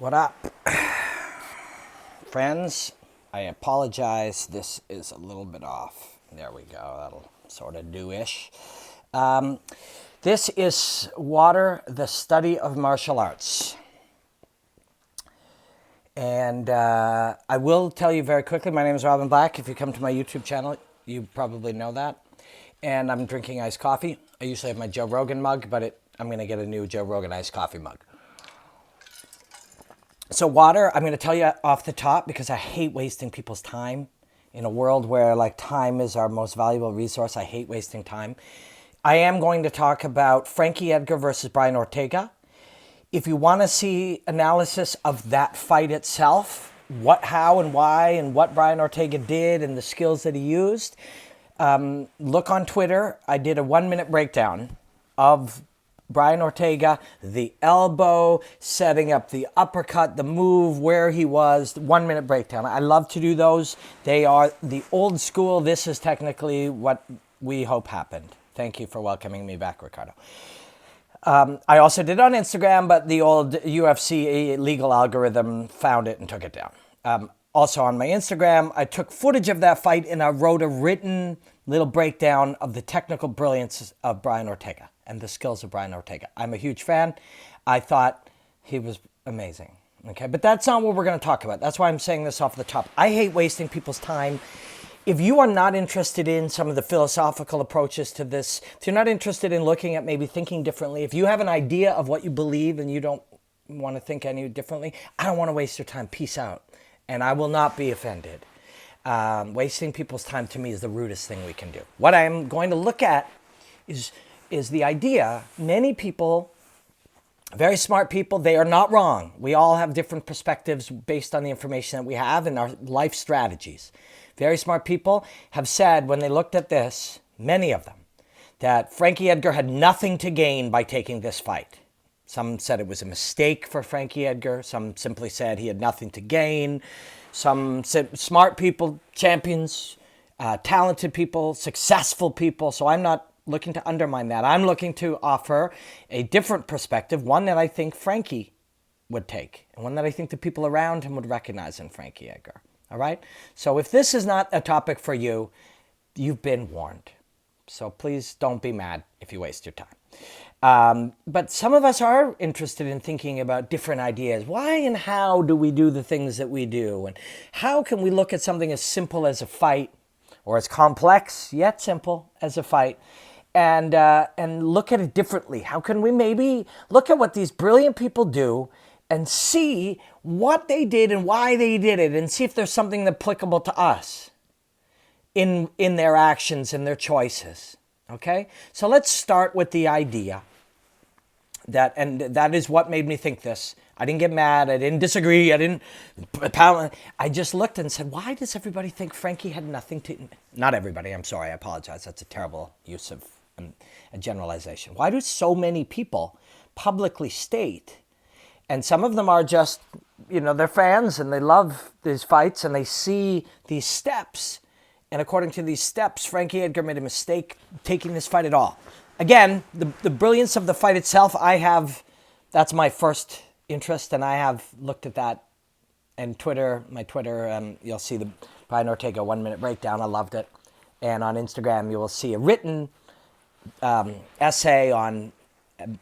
What up, friends? I apologize. This is a little bit off. There we go. That'll sort of do-ish. This is Water, the Study of Martial Arts. And I will tell you very quickly, my name is Robin Black. If you come to my YouTube channel, you probably know that. And I'm drinking iced coffee. I usually have my Joe Rogan mug, but I'm going to get a new Joe Rogan iced coffee mug. So water, I'm going to tell you off the top because I hate wasting people's time. In a world where like time is our most valuable resource, I hate wasting time. I am going to talk about Frankie Edgar versus Brian Ortega. If you want to see analysis of that fight itself, what, how, and why, and what Brian Ortega did and the skills that he used, look on Twitter. I did a 1-minute breakdown of Brian Ortega, the elbow, setting up the uppercut, the move, where he was, 1-minute breakdown. I love to do those. They are the old school. This is technically what we hope happened. Thank you for welcoming me back, Ricardo. I also did it on Instagram, but the old UFC legal algorithm found it and took it down. Also on my Instagram, I took footage of that fight and I wrote a written little breakdown of the technical brilliance of Brian Ortega and the skills of Brian Ortega. I'm a huge fan. I thought he was amazing. Okay, but that's not what we're going to talk about. That's why I'm saying this off the top. I hate wasting people's time. If you are not interested in some of the philosophical approaches to this, if you're not interested in looking at maybe thinking differently, if you have an idea of what you believe and you don't want to think any differently, I don't want to waste your time. Peace out. And I will not be offended. Wasting people's time to me is the rudest thing we can do. What I'm going to look at is the idea. Many people, very smart people, they are not wrong. We all have different perspectives based on the information that we have and our life strategies. Very smart people have said when they looked at this, many of them, that Frankie Edgar had nothing to gain by taking this fight. Some said it was a mistake for Frankie Edgar. Some simply said he had nothing to gain. Some said smart people, champions, talented people, successful people. So I'm not looking to undermine that. I'm looking to offer a different perspective, one that I think Frankie would take, and one that I think the people around him would recognize in Frankie Edgar. All right? So if this is not a topic for you, you've been warned. So please don't be mad if you waste your time. But some of us are interested in thinking about different ideas. Why and how do we do the things that we do? And how can we look at something as simple as a fight, or as complex yet simple as a fight, and look at it differently? How can we maybe look at what these brilliant people do and see what they did and why they did it, and see if there's something applicable to us in their actions and their choices? Okay? So let's start with the idea that is what made me think this. I didn't get mad. I didn't disagree. I just looked and said, why does everybody think Frankie had nothing to... Not everybody. I'm sorry. I apologize. That's a terrible use of a generalization. Why do so many people publicly state, and some of them are just, they're fans and they love these fights and they see these steps, and according to these steps, Frankie Edgar made a mistake taking this fight at all. Again, the brilliance of the fight itself, that's my first interest, and I have looked at that. And my Twitter, you'll see the Brian Ortega 1-minute breakdown. I loved it. And on Instagram, you will see a written essay on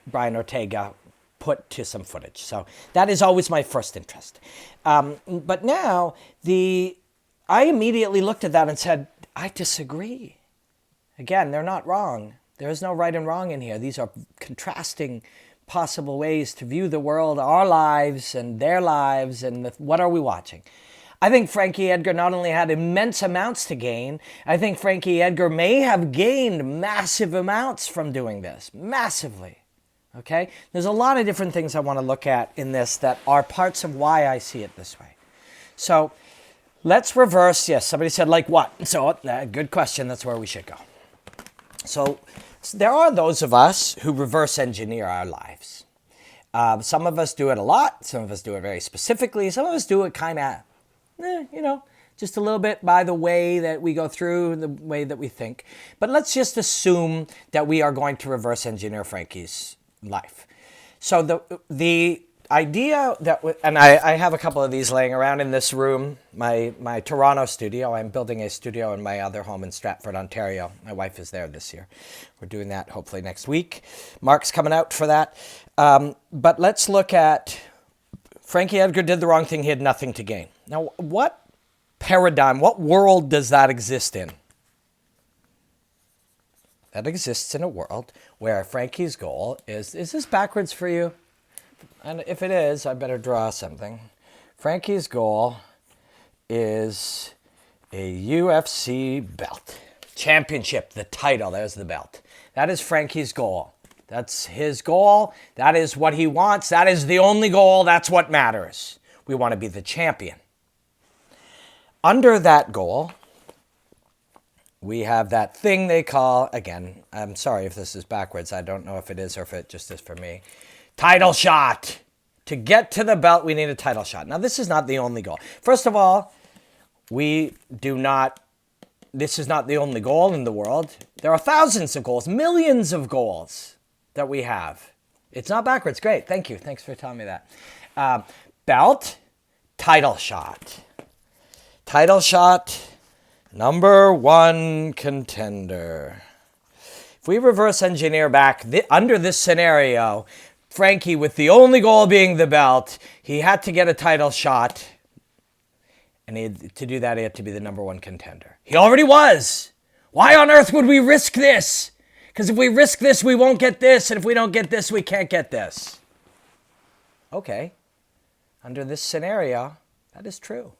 Brian Ortega put to some footage. So that is always my first interest. But now, I immediately looked at that and said, I disagree. Again, they're not wrong. There is no right and wrong in here. These are contrasting possible ways to view the world, our lives and their lives, and what are we watching? I think Frankie Edgar not only had immense amounts to gain, I think Frankie Edgar may have gained massive amounts from doing this. Massively. Okay? There's a lot of different things I want to look at in this that are parts of why I see it this way. So let's reverse. Yes, somebody said, like what? So good question. That's where we should go. So there are those of us who reverse engineer our lives. Some of us do it a lot. Some of us do it very specifically. Some of us do it kind of, just a little bit by the way that we go through, the way that we think. But let's just assume that we are going to reverse engineer Frankie's life. So idea that, and I have a couple of these laying around in this room, my Toronto studio. I'm building a studio in my other home in Stratford, Ontario. My wife is there this year. We're doing that hopefully next week. Mark's coming out for that. But let's look at Frankie Edgar did the wrong thing. He had nothing to gain. Now, what paradigm, what world does that exist in? That exists in a world where Frankie's goal is this backwards for you? And if it is, I better draw something. Frankie's goal is a UFC belt. Championship, the title, there's the belt. That is Frankie's goal. That's his goal. That is what he wants. That is the only goal. That's what matters. We want to be the champion. Under that goal, we have that thing they call, again, I'm sorry if this is backwards. I don't know if it is or if it just is for me. Title shot. To get to the belt, we need a title shot. Now, this is not the only goal. First of all, this is not the only goal in the world. There are thousands of goals, millions of goals that we have. It's not backwards. Great. Thank you. Thanks for telling me that. Belt, title shot. Title shot. Number one contender. If we reverse engineer back under this scenario, Frankie, with the only goal being the belt, he had to get a title shot. And to do that, he had to be the number one contender. He already was. Why on earth would we risk this? Because if we risk this, we won't get this. And if we don't get this, we can't get this. Okay. Under this scenario, that is true.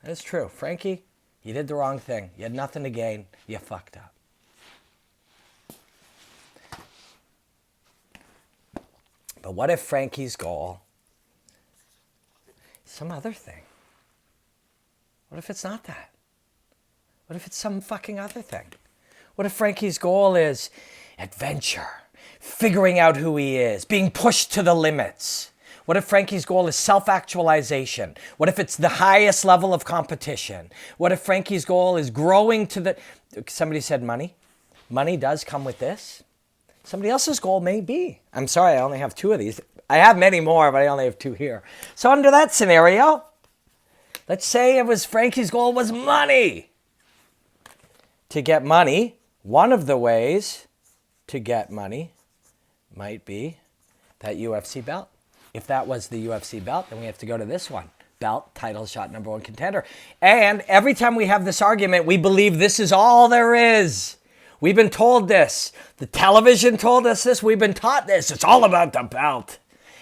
That is true. Frankie, you did the wrong thing. You had nothing to gain. You fucked up. But what if Frankie's goal is some other thing? What if it's not that? What if it's some fucking other thing? What if Frankie's goal is adventure, figuring out who he is, being pushed to the limits? What if Frankie's goal is self-actualization? What if it's the highest level of competition? What if Frankie's goal is growing to the... Somebody said money. Money does come with this. Somebody else's goal may be. I'm sorry, I only have two of these. I have many more, but I only have two here. So under that scenario, let's say it was Frankie's goal was money. To get money, one of the ways to get money might be that UFC belt. If that was the UFC belt, then we have to go to this one. Belt, title shot, number one contender. And every time we have this argument, we believe this is all there is. We've been told this. The television told us this. We've been taught this. It's all about the belt.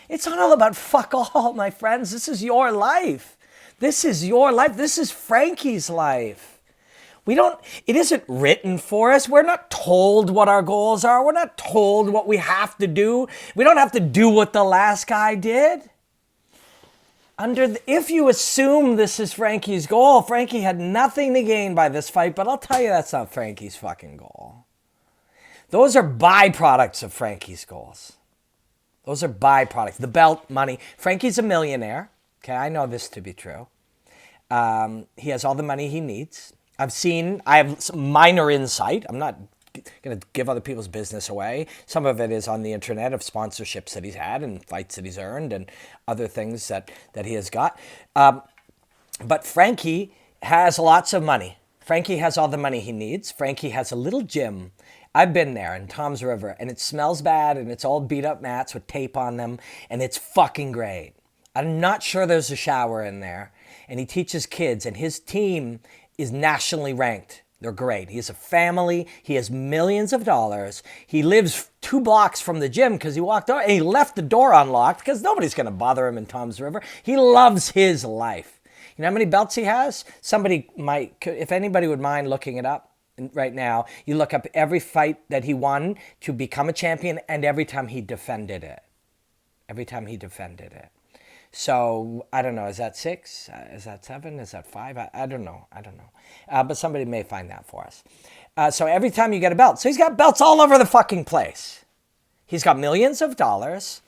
It's not all about fuck all, my friends. This is your life. This is your life. This is Frankie's life. It isn't written for us. We're not told what our goals are. We're not told what we have to do. We don't have to do what the last guy did. If you assume this is Frankie's goal, Frankie had nothing to gain by this fight, but I'll tell you that's not Frankie's fucking goal. Those are byproducts of Frankie's goals. Those are byproducts. The belt, money. Frankie's a millionaire. Okay, I know this to be true. He has all the money he needs. I have some minor insight. I'm not going to give other people's business away. Some of it is on the internet of sponsorships that he's had and fights that he's earned and other things that he has got. But Frankie has lots of money. Frankie has all the money he needs. Frankie has a little gym. I've been there in Tom's River, and it smells bad, and it's all beat up mats with tape on them, and it's fucking great. I'm not sure there's a shower in there. And he teaches kids, and his team is nationally ranked. They're great. He has a family. He has millions of dollars. He lives 2 blocks from the gym because he walked out and he left the door unlocked because nobody's going to bother him in Tom's River. He loves his life. You know how many belts he has? Somebody might, if anybody would mind looking it up right now, you look up every fight that he won to become a champion and every time he defended it. Every time he defended it. So, I don't know, is that 6? Is that 7? Is that 5? I don't know. But somebody may find that for us. So every time you get a belt. So he's got belts all over the fucking place. He's got millions of dollars.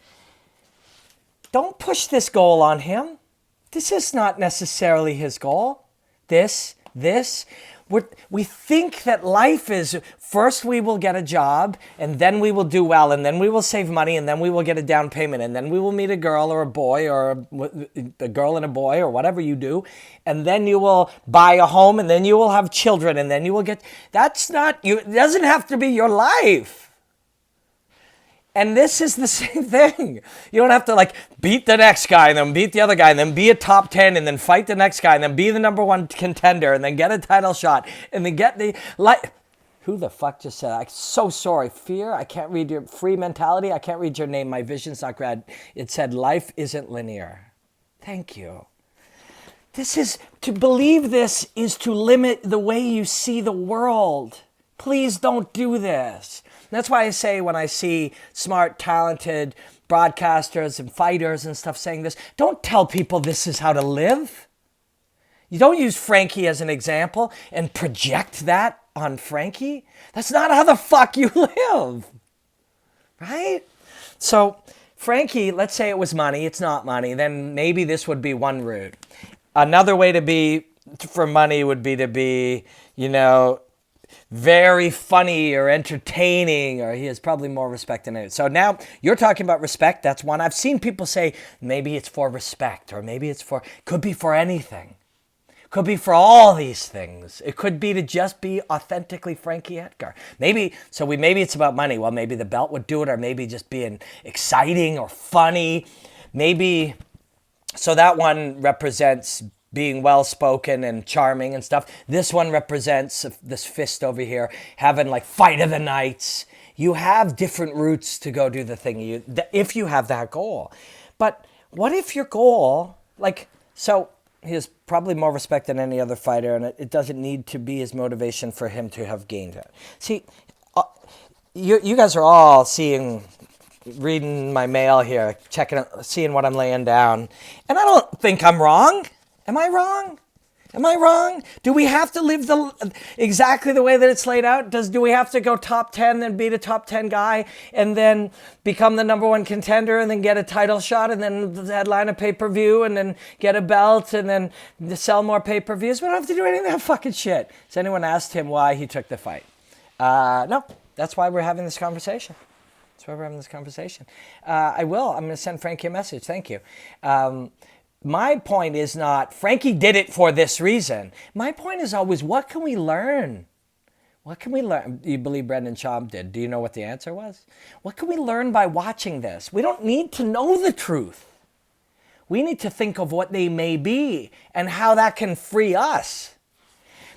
Don't push this goal on him. This is not necessarily his goal. This. we think that life is, first we will get a job, and then we will do well, and then we will save money, and then we will get a down payment, and then we will meet a girl or a boy, or a girl and a boy, or whatever you do, and then you will buy a home, and then you will have children, and then you will get, that's not, it doesn't have to be your life. And this is the same thing. You don't have to like beat the next guy and then beat the other guy and then be a top 10 and then fight the next guy and then be the number one contender and then get a title shot and then get the, like, who the fuck just said, I'm so sorry, Fear, I can't read your, Free Mentality, I can't read your name, my vision's not great. It said, life isn't linear. Thank you. This is, to believe this is to limit the way you see the world. Please don't do this. That's why I say when I see smart, talented broadcasters and fighters and stuff saying this, don't tell people this is how to live. You don't use Frankie as an example and project that on Frankie. That's not how the fuck you live, right? So Frankie, let's say it was money. It's not money. Then maybe this would be one route. Another way to be for money would be to be, you know, very funny or entertaining, or he has probably more respect than it. So now you're talking about respect. That's one. I've seen people say maybe it's for respect, or maybe it's for, could be for anything. Could be for all these things. It could be to just be authentically Frankie Edgar. Maybe, so maybe it's about money. Well, maybe the belt would do it, or maybe just being exciting or funny. Maybe, so that one represents being well-spoken and charming and stuff. This one represents this fist over here, having like fight of the nights. You have different routes to go do the thing if you have that goal. But what if your goal, like, so he has probably more respect than any other fighter, and it doesn't need to be his motivation for him to have gained it. See, you guys are all reading my mail here, seeing what I'm laying down. And I don't think I'm wrong. Am I wrong? Am I wrong? Do we have to live exactly the way that it's laid out? Do we have to go top 10 and beat a top 10 guy and then become the number one contender and then get a title shot and then headline a pay-per-view and then get a belt and then sell more pay-per-views? We don't have to do any of that fucking shit. Has anyone asked him why he took the fight? No. That's why we're having this conversation. That's why we're having this conversation. I will. I'm going to send Frankie a message. Thank you. My point is not, Frankie did it for this reason. My point is always, what can we learn? What can we learn? Do you believe Brendan Schaub did? Do you know what the answer was? What can we learn by watching this? We don't need to know the truth. We need to think of what they may be and how that can free us.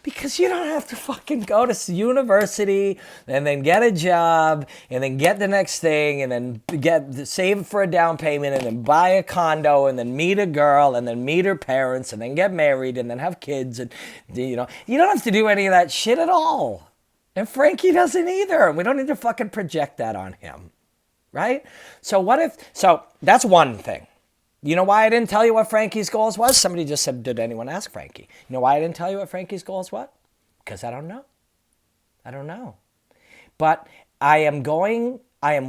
Because you don't have to fucking go to university and then get a job and then get the next thing and then save for a down payment and then buy a condo and then meet a girl and then meet her parents and then get married and then have kids. And, you know, you don't have to do any of that shit at all. And Frankie doesn't either. We don't need to fucking project that on him. Right? So that's one thing. You know why I didn't tell you what Frankie's goals was? Somebody just said, did anyone ask Frankie? You know why I didn't tell you what Frankie's goals was? Because I don't know. I don't know. But I am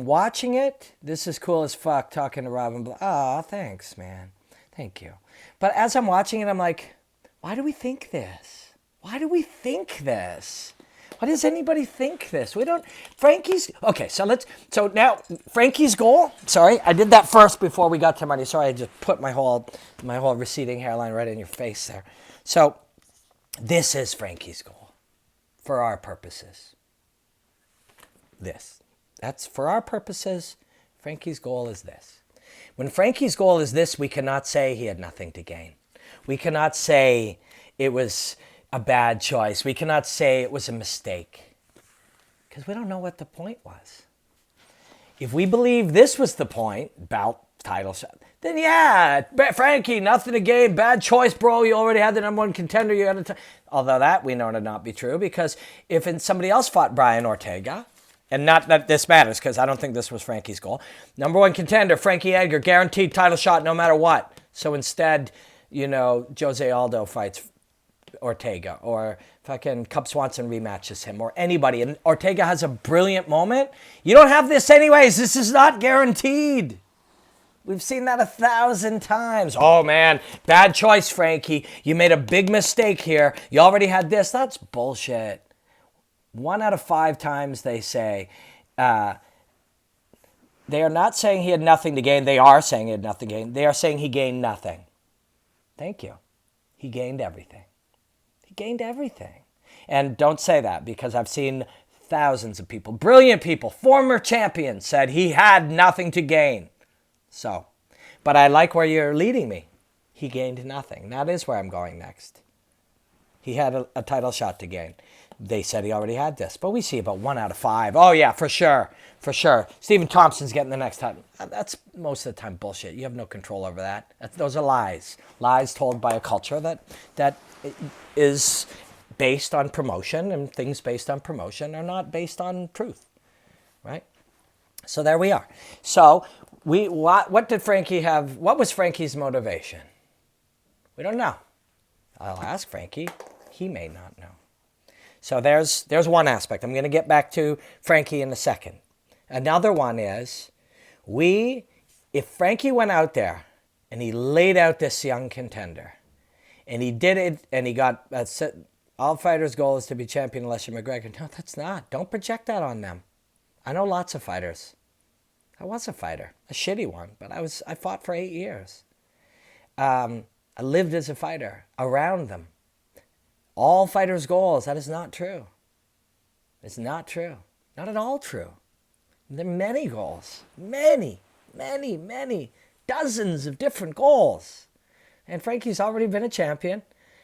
watching it. This is cool as fuck, talking to Robin Blah. Oh, thanks, man. Thank you. But as I'm watching it, I'm like, why do we think this? Why do we think this? Why does anybody think this? We don't, okay, so now, Frankie's goal, sorry, I did that first before we got to money. Sorry, I just put my whole receding hairline right in your face there. So, this is Frankie's goal, for our purposes. That's for our purposes, Frankie's goal is this. When Frankie's goal is this, we cannot say he had nothing to gain. We cannot say it was a bad choice. We cannot say it was a mistake because we don't know what the point was. If we believe this was the point, bout, title shot, then yeah, Frankie, nothing to gain, bad choice, bro. You already had the number one contender. You had although that we know to not be true because if somebody else fought Brian Ortega, and not that this matters because I don't think this was Frankie's goal. Number one contender, Frankie Edgar, guaranteed title shot no matter what. So instead, you know, Jose Aldo fights Ortega, or fucking Cub Swanson rematches him, or anybody, and Ortega has a brilliant moment. You don't have this anyways. This is not guaranteed. We've seen that 1,000 times. Oh, man, bad choice, Frankie. You made a big mistake here. You already had this. That's bullshit. 1 out of 5 times they say, they are not saying he had nothing to gain. They are saying he had nothing to gain. They are saying he gained nothing. Thank you. He gained everything. He gained everything. And don't say that, because I've seen thousands of people, brilliant people, former champions, said he had nothing to gain. So, but I like where you're leading me. He gained nothing. That is where I'm going next. He had a title shot to gain. They said he already had this, but we see about 1 out of 5. Oh yeah, for sure, for sure. Stephen Thompson's getting the next title. That's most of the time bullshit. You have no control over that. Those are lies. Lies told by a culture that is based on promotion, and things based on promotion are not based on truth, right? So there we are. So what did Frankie have? What was Frankie's motivation? We don't know. I'll ask Frankie. He may not know. So there's one aspect. I'm going to get back to Frankie in a second. Another one is, if Frankie went out there and he laid out this young contender, and he did it, and he got all fighters' goal is to be champion unless you're McGregor. No, that's not. Don't project that on them. I know lots of fighters. I was a fighter, a shitty one, but I fought for 8 years. I lived as a fighter around them. All fighters' goals, that is not true. It's not true. Not at all true. There are many goals. Many, many, many. Dozens of different goals. And Frankie's already been a champion,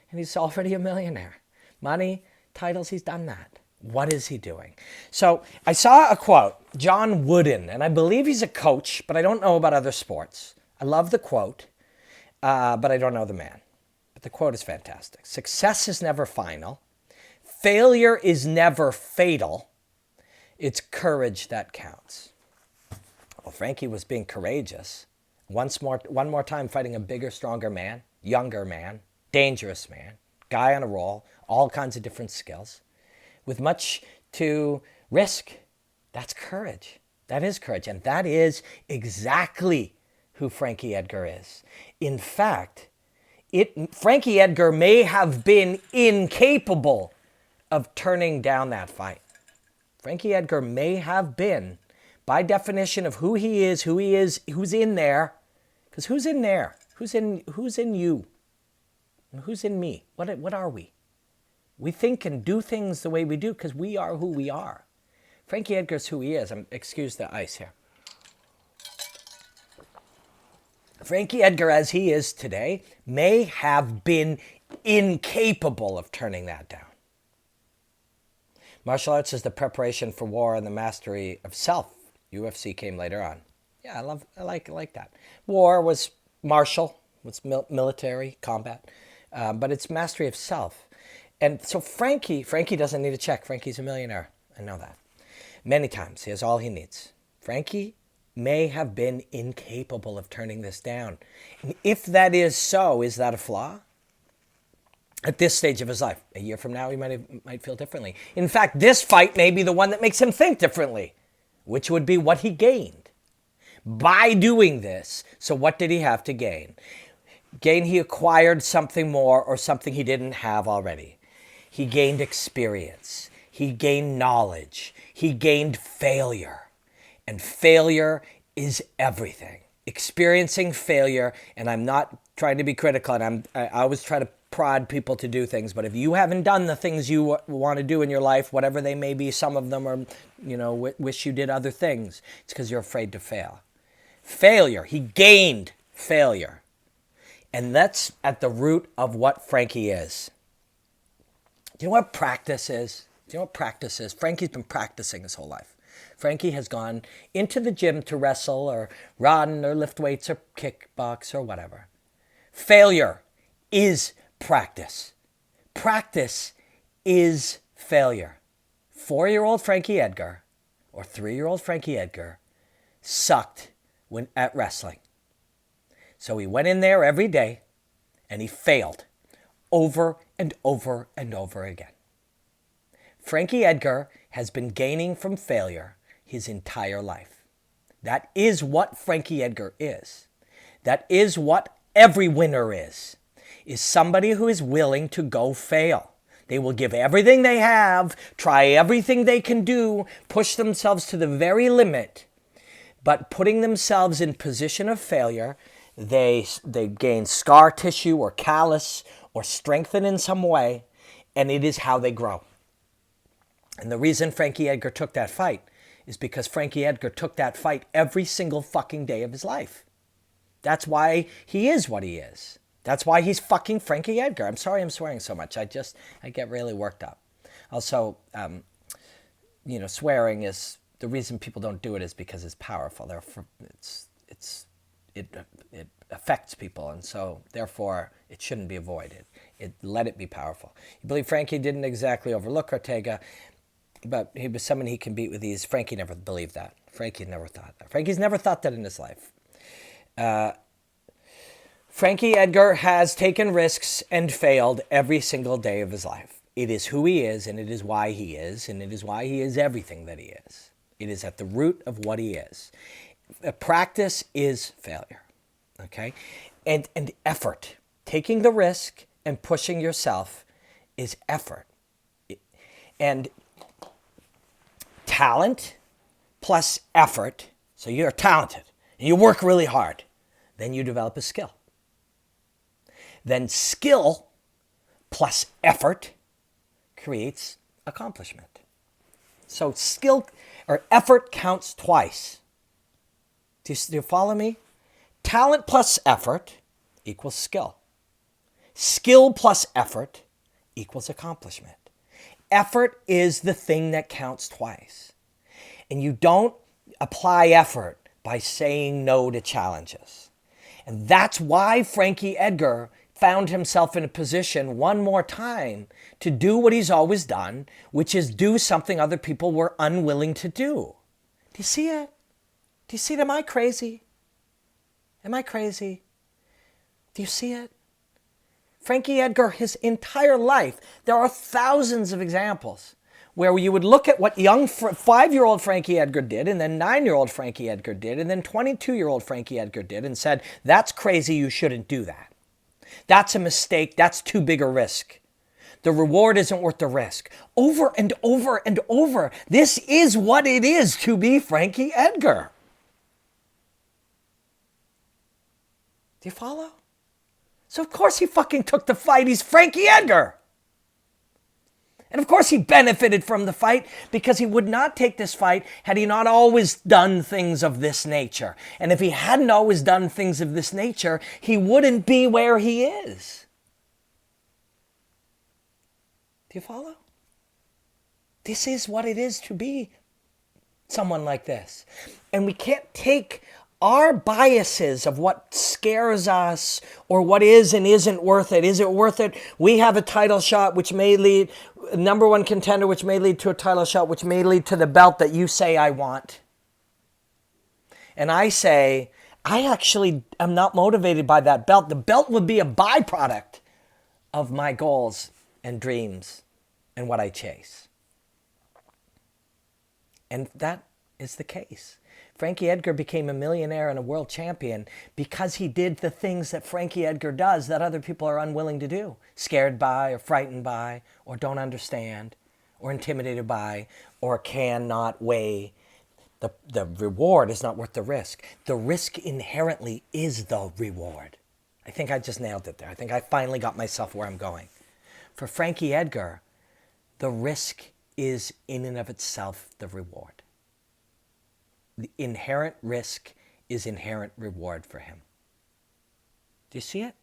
and he's already a millionaire. Money, titles, he's done that. What is he doing? So I saw a quote, John Wooden, and I believe he's a coach, but I don't know about other sports. I love the quote, but I don't know the man. The quote is fantastic. Success is never final. Failure is never fatal. It's courage that counts. Well, Frankie was being courageous. One more time fighting a bigger, stronger man, younger man, dangerous man, guy on a roll, all kinds of different skills, with much to risk. That's courage. That is courage. And that is exactly who Frankie Edgar is. In fact, Frankie Edgar may have been incapable of turning down that fight. Frankie Edgar may have been, by definition of who he is, who's in there. Because who's in there? Who's in you? Who's in me? What are we? We think and do things the way we do because we are who we are. Frankie Edgar's who he is. Excuse the ice here. Frankie Edgar, as he is today, may have been incapable of turning that down. Martial arts is the preparation for war and the mastery of self. UFC came later on. Yeah, I like that. War was martial, was military, combat, but it's mastery of self. And so Frankie doesn't need a check. Frankie's a millionaire. I know that. Many times, he has all he needs. Frankie may have been incapable of turning this down. And if that is so, is that a flaw? At this stage of his life, a year from now, he might feel differently. In fact, this fight may be the one that makes him think differently, which would be what he gained by doing this. So what did he have to gain? He acquired something more or something he didn't have already. He gained experience. He gained knowledge. He gained failure. And failure is everything. Experiencing failure, and I'm not trying to be critical, and I always try to prod people to do things, but if you haven't done the things you want to do in your life, whatever they may be, some of them are, wish you did other things, it's because you're afraid to fail. Failure. He gained failure. And that's at the root of what Frankie is. Do you know what practice is? Do you know what practice is? Frankie's been practicing his whole life. Frankie has gone into the gym to wrestle or run or lift weights or kickbox or whatever. Failure is practice. Practice is failure. 4-year-old Frankie Edgar or 3-year-old Frankie Edgar sucked at wrestling. So he went in there every day and he failed over and over and over again. Frankie Edgar has been gaining from failure his entire life. That is what Frankie Edgar is. That is what every winner is somebody who is willing to go fail. They will give everything they have, try everything they can do, push themselves to the very limit, but putting themselves in position of failure, they gain scar tissue or callus or strengthen in some way, and it is how they grow. And the reason Frankie Edgar took that fight is because Frankie Edgar took that fight every single fucking day of his life. That's why he is what he is. That's why he's fucking Frankie Edgar. I'm sorry I'm swearing so much. I get really worked up. Also, swearing is, the reason people don't do it is because it's powerful. It affects people, and so therefore it shouldn't be avoided. Let it be powerful. You believe Frankie didn't exactly overlook Ortega, but he was someone he can beat with ease. Frankie never believed that. Frankie never thought that. Frankie's never thought that in his life. Frankie Edgar has taken risks and failed every single day of his life. It is who he is, and it is why he is, and it is why he is everything that he is. It is at the root of what he is. Practice is failure, okay? And effort. Taking the risk and pushing yourself is effort. And talent plus effort, so you're talented, and you work really hard, then you develop a skill. Then skill plus effort creates accomplishment. So skill or effort counts twice. Do you follow me? Talent plus effort equals skill. Skill plus effort equals accomplishment. Effort is the thing that counts twice. And you don't apply effort by saying no to challenges. And that's why Frankie Edgar found himself in a position one more time to do what he's always done, which is do something other people were unwilling to do. Do you see it? Do you see it? Am I crazy? Am I crazy? Do you see it? Frankie Edgar, his entire life, there are thousands of examples where you would look at what young 5-year-old Frankie Edgar did, and then 9-year-old Frankie Edgar did, and then 22-year-old Frankie Edgar did, and said, that's crazy, you shouldn't do that. That's a mistake, that's too big a risk. The reward isn't worth the risk. Over and over and over, this is what it is to be Frankie Edgar. Do you follow? So of course he fucking took the fight. He's Frankie Edgar. And of course he benefited from the fight, because he would not take this fight had he not always done things of this nature. And if he hadn't always done things of this nature, he wouldn't be where he is. Do you follow? This is what it is to be someone like this. And we can't take our biases of what scares us or what is and isn't worth it. Is it worth it? We have a title shot which may lead, number one contender, which may lead to a title shot, which may lead to the belt that you say I want. And I say, I actually am not motivated by that belt. The belt would be a byproduct of my goals and dreams and what I chase. And that is the case. Frankie Edgar became a millionaire and a world champion because he did the things that Frankie Edgar does that other people are unwilling to do. Scared by, or frightened by, or don't understand, or intimidated by, or cannot weigh. The reward is not worth the risk. The risk inherently is the reward. I think I just nailed it there. I think I finally got myself where I'm going. For Frankie Edgar, the risk is in and of itself the reward. The inherent risk is inherent reward for him. Do you see it?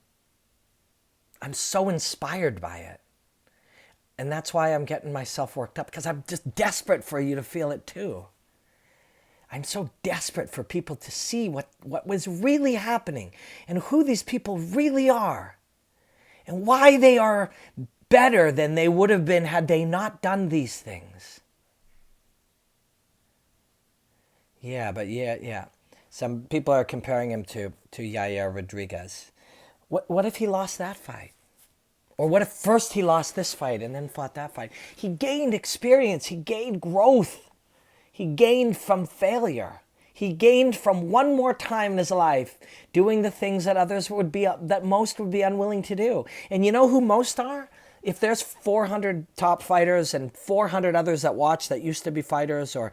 I'm so inspired by it. And that's why I'm getting myself worked up, because I'm just desperate for you to feel it too. I'm so desperate for people to see what was really happening and who these people really are and why they are better than they would have been had they not done these things. Yeah. Some people are comparing him to Yair Rodriguez. What if he lost that fight? Or what if first he lost this fight and then fought that fight? He gained experience. He gained growth. He gained from failure. He gained from one more time in his life doing the things that that most would be unwilling to do. And you know who most are? If there's 400 top fighters and 400 others that watch that used to be fighters or,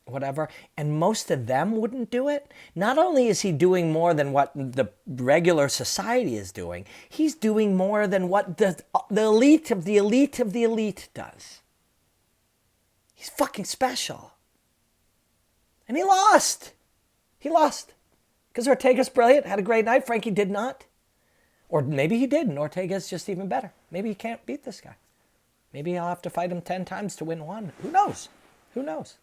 whatever, and most of them wouldn't do it, not only is he doing more than what the regular society is doing, he's doing more than what the elite of the elite of the elite does. He's fucking special. And he lost. He lost. Because Ortega's brilliant, had a great night. Frankie did not. Or maybe he did, and Ortega's just even better. Maybe he can't beat this guy. Maybe he'll have to fight him 10 times to win one. Who knows? Who knows?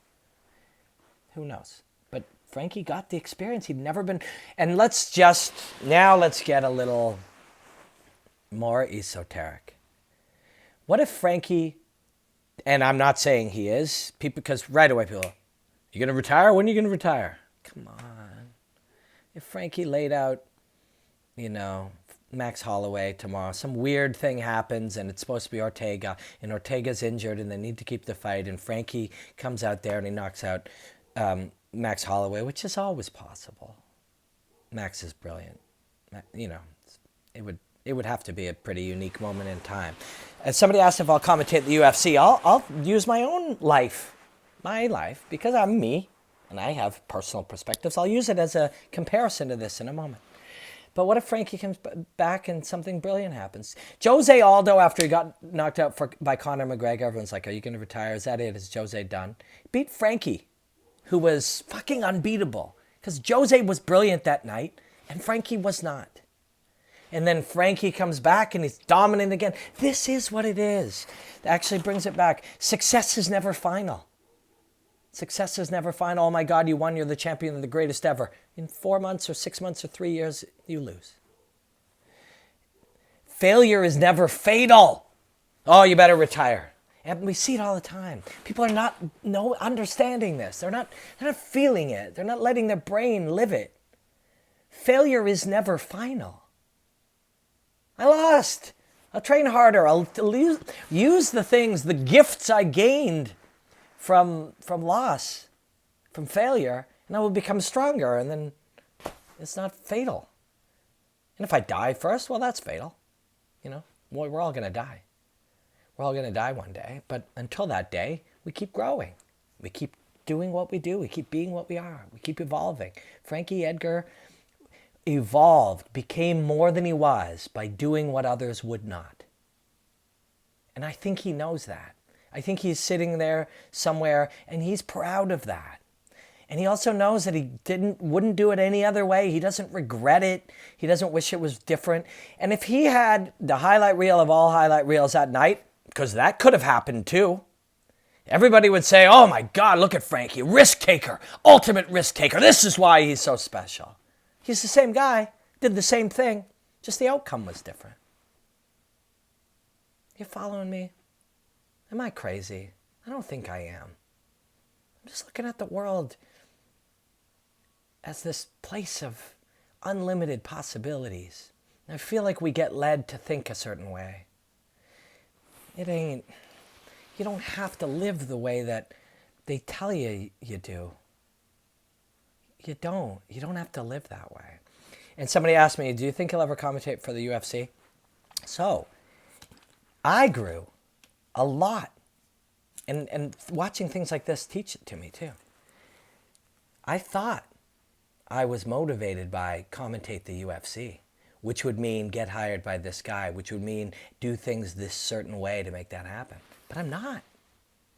Who knows? But Frankie got the experience. He'd never been... And let's get a little more esoteric. What if Frankie... And I'm not saying he is, because right away people... You going to retire? When are you going to retire? Come on. If Frankie laid out, Max Holloway tomorrow, some weird thing happens and it's supposed to be Ortega, and Ortega's injured and they need to keep the fight, and Frankie comes out there and he knocks out Max Holloway, which is always possible. Max is brilliant. It would have to be a pretty unique moment in time. And somebody asked if I'll commentate the UFC. I'll use my own life. My life, because I'm me, and I have personal perspectives. I'll use it as a comparison to this in a moment. But what if Frankie comes back and something brilliant happens? Jose Aldo, after he got knocked out by Conor McGregor, everyone's like, are you going to retire? Is that it? Is Jose done? Beat Frankie, who was fucking unbeatable. Because Jose was brilliant that night, and Frankie was not. And then Frankie comes back and he's dominant again. This is what it is. It actually brings it back. Success is never final. Success is never final. Oh my God, you won. You're the champion of the greatest ever. In 4 months or 6 months or 3 years, you lose. Failure is never fatal. Oh, you better retire. And we see it all the time. People are not understanding this. They're not feeling it. They're not letting their brain live it. Failure is never final. I lost. I'll train harder. I'll use the gifts I gained from loss, from failure, and I will become stronger, and then it's not fatal. And if I die first, well, that's fatal. We're all going to die. We're all going to die one day, but until that day, we keep growing. We keep doing what we do. We keep being what we are. We keep evolving. Frankie Edgar evolved, became more than he was by doing what others would not. And I think he knows that. I think he's sitting there somewhere and he's proud of that. And he also knows that he wouldn't do it any other way. He doesn't regret it. He doesn't wish it was different. And if he had the highlight reel of all highlight reels that night, because that could have happened too, everybody would say, oh my God, look at Frankie, risk taker, ultimate risk taker. This is why he's so special. He's the same guy, did the same thing, just the outcome was different. You following me? Am I crazy? I don't think I am. I'm just looking at the world as this place of unlimited possibilities. I feel like we get led to think a certain way. It ain't. You don't have to live the way that they tell you you do. You don't. You don't have to live that way. And somebody asked me, do you think he'll ever commentate for the UFC? So, I grew a lot. And watching things like this teach it to me too. I thought I was motivated by commentate the UFC, which would mean get hired by this guy, which would mean do things this certain way to make that happen. But I'm not.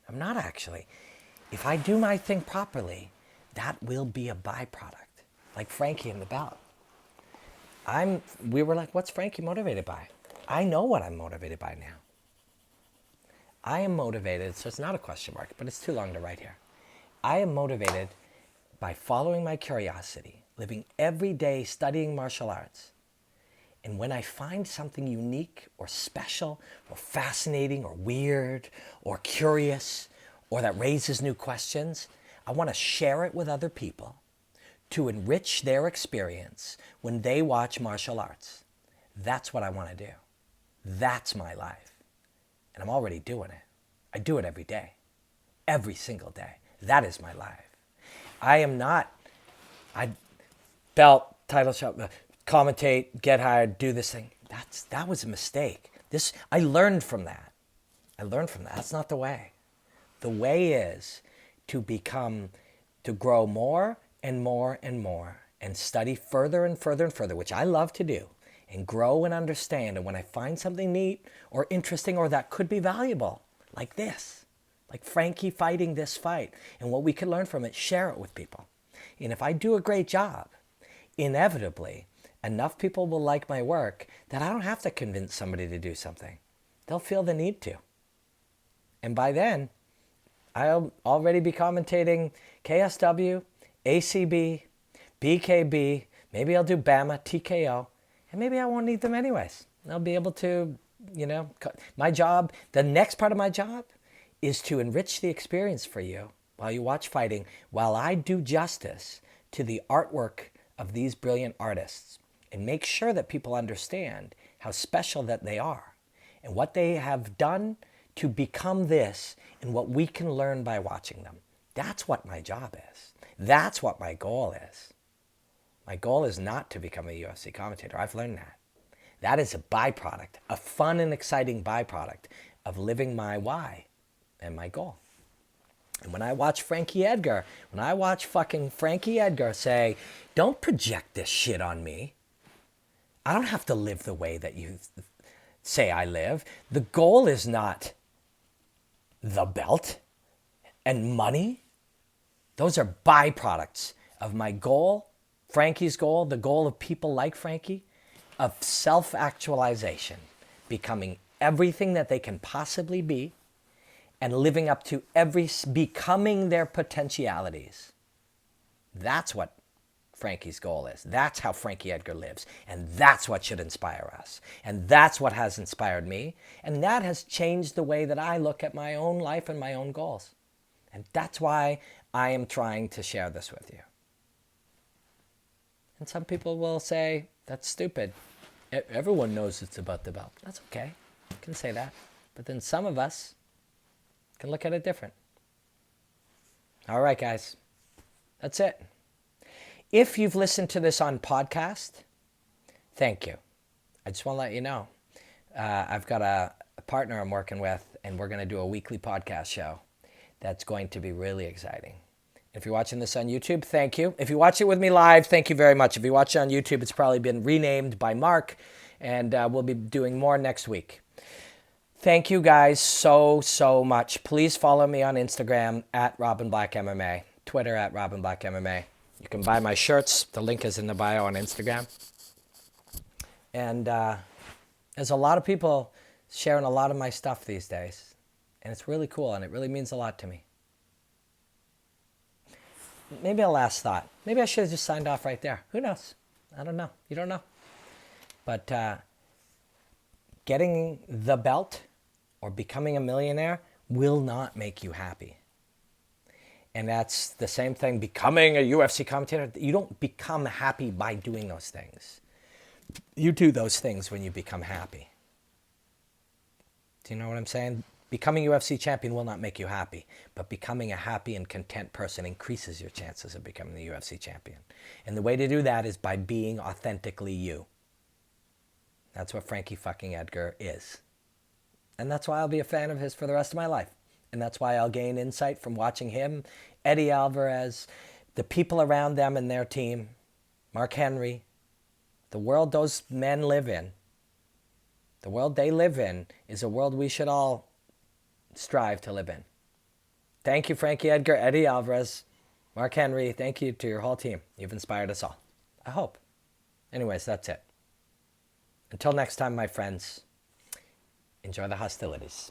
I'm not actually. If I do my thing properly, that will be a byproduct. Like Frankie and the belt. We were like, what's Frankie motivated by? I know what I'm motivated by now. I am motivated, so it's not a question mark, but it's too long to write here. I am motivated by following my curiosity, living every day studying martial arts. And when I find something unique or special or fascinating or weird or curious or that raises new questions, I want to share it with other people to enrich their experience when they watch martial arts. That's what I want to do. That's my life. And I'm already doing it. I do it every day. Every single day. That is my life. I am not. I belt, title shot, commentate, get hired, do this thing. That was a mistake. I learned from that. That's not the way. The way is to grow more and more and more, and study further and further and further, which I love to do, and grow and understand. And when I find something neat or interesting or that could be valuable, like this, like Frankie fighting this fight, and what we can learn from it, share it with people. And if I do a great job, inevitably, enough people will like my work that I don't have to convince somebody to do something. They'll feel the need to. And by then, I'll already be commentating KSW, ACB, BKB, maybe I'll do BAMA, TKO, and maybe I won't need them anyways. I'll be able to, my job, the next part of my job is to enrich the experience for you while you watch fighting, while I do justice to the artwork of these brilliant artists and make sure that people understand how special that they are and what they have done to become this and what we can learn by watching them. That's what my job is. That's what my goal is. My goal is not to become a UFC commentator. I've learned that. That is a byproduct, a fun and exciting byproduct of living my why and my goal. And when I watch Frankie Edgar, when I watch fucking Frankie Edgar say, don't project this shit on me. I don't have to live the way that you say I live. The goal is not the belt and money. Those are byproducts of my goal, Frankie's goal, the goal of people like Frankie, of self-actualization, becoming everything that they can possibly be, and living up to becoming their potentialities. That's what Frankie's goal is. That's how Frankie Edgar lives. And that's what should inspire us. And that's what has inspired me. And that has changed the way that I look at my own life and my own goals. And that's why I am trying to share this with you. And some people will say, that's stupid. Everyone knows it's about the belt. That's okay. You can say that. But then some of us can look at it different. All right, guys. That's it. If you've listened to this on podcast, thank you. I just want to let you know. I've got a partner I'm working with, and we're going to do a weekly podcast show that's going to be really exciting. If you're watching this on YouTube, thank you. If you watch it with me live, thank you very much. If you watch it on YouTube, it's probably been renamed by Mark, and we'll be doing more next week. Thank you guys so much. Please follow me on Instagram at Robin Black MMA, Twitter at Robin Black MMA. You can buy my shirts. The link is in the bio on Instagram. And there's a lot of people sharing a lot of my stuff these days. And it's really cool, and it really means a lot to me. Maybe a last thought. Maybe I should have just signed off right there. Who knows? I don't know. You don't know. But getting the belt or becoming a millionaire will not make you happy. And that's the same thing, becoming a UFC commentator. You don't become happy by doing those things. You do those things when you become happy. Do you know what I'm saying? Becoming UFC champion will not make you happy, but becoming a happy and content person increases your chances of becoming the UFC champion. And the way to do that is by being authentically you. That's what Frankie fucking Edgar is. And that's why I'll be a fan of his for the rest of my life. And that's why I'll gain insight from watching him, Eddie Alvarez, the people around them and their team, Mark Henry, the world those men live in. The world they live in is a world we should all strive to live in. Thank you, Frankie Edgar, Eddie Alvarez, Mark Henry. Thank you to your whole team. You've inspired us all. I hope. Anyways, that's it. Until next time, my friends, enjoy the hostilities.